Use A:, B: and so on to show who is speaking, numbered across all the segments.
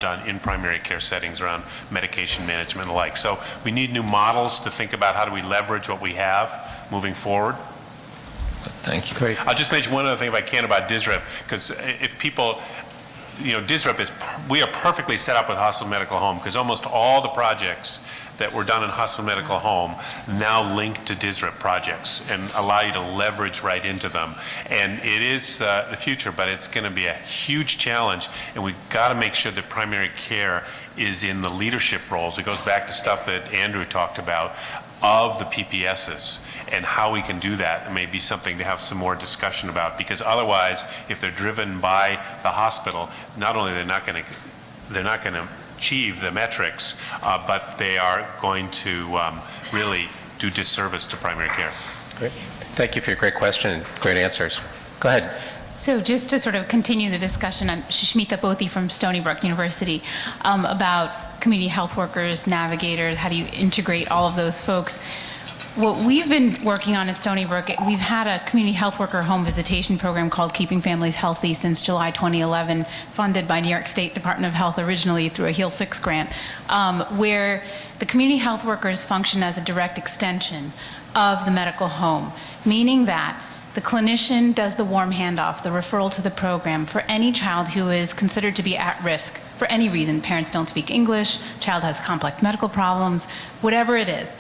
A: done in primary care settings around medication management and the like. So we need new models to think about how do we leverage what we have moving forward.
B: Thank you. Great.
A: I'll just mention one other thing if I can about DSRIP, because if people, DSRIP is, we are perfectly set up with hospital medical home, because almost all the projects that were done in hospital medical home now link to DSRIP projects and allow you to leverage right into them. And it is the future, but it's going to be a huge challenge, and we've got to make sure that primary care is in the leadership roles. It goes back to stuff that Andrew talked about of the PPSs and how we can do that. It may be something to have some more discussion about, because otherwise, if they're driven by the hospital, not only they're not going to achieve the metrics, but they are going to really do disservice to primary care.
B: Great. Thank you for your great question and great answers. Go ahead.
C: So just to sort of continue the discussion, I'm Shishmita Bothi from Stony Brook University about community health workers, navigators, how do you integrate all of those folks. What we've been working on at Stony Brook, we've had a community health worker home visitation program called Keeping Families Healthy since July 2011, funded by New York State Department of Health originally through a HEAL 6 grant, where the community health workers function as a direct extension of the medical home, meaning that the clinician does the warm handoff, the referral to the program for any child who is considered to be at risk for any reason. Parents don't speak English, child has complex medical problems, whatever it is.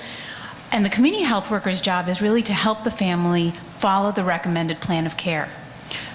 C: And the community health worker's job is really to help the family follow the recommended plan of care.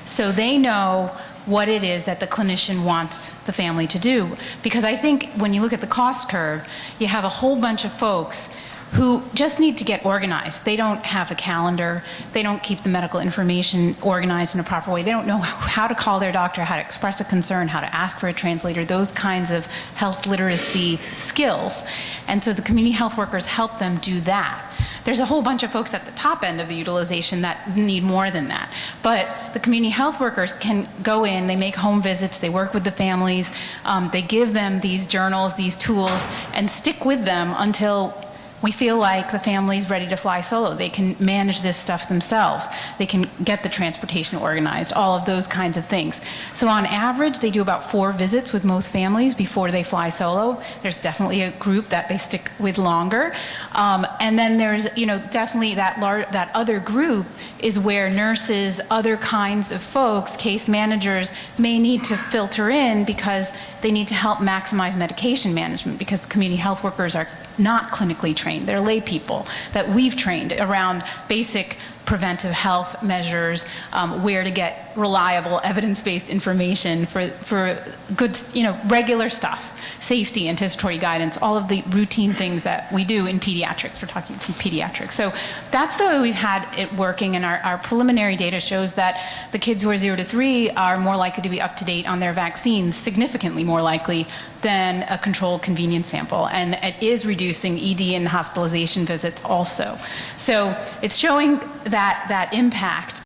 C: So they know what it is that the clinician wants the family to do. Because I think when you look at the cost curve, you have a whole bunch of folks who just need to get organized. They don't have a calendar. They don't keep the medical information organized in a proper way. They don't know how to call their doctor, how to express a concern, how to ask for a translator, those kinds of health literacy skills. And so the community health workers help them do that. There's a whole bunch of folks at the top end of the utilization that need more than that. But the community health workers can go in, they make home visits, they work with the families, they give them these journals, these tools, and stick with them until we feel like the family's ready to fly solo. They can manage this stuff themselves. They can get the transportation organized, all of those kinds of things. So on average, they do about 4 visits with most families before they fly solo. There's definitely a group that they stick with longer. And then there's, definitely that other group is where nurses, other kinds of folks, case managers may need to filter in because they need to help maximize medication management, because the community health workers are not clinically trained. They're lay people that we've trained around basic preventive health measures, where to get reliable evidence-based information for good, regular stuff, safety, anticipatory guidance, all of the routine things that we do in pediatrics. We're talking pediatrics. So that's the way we've had it working, and our preliminary data shows that the kids who are 0 to 3 are more likely to be up to date on their vaccines, significantly more likely than a controlled convenience sample, and it is reducing ED and hospitalization visits also. So it's showing that impact.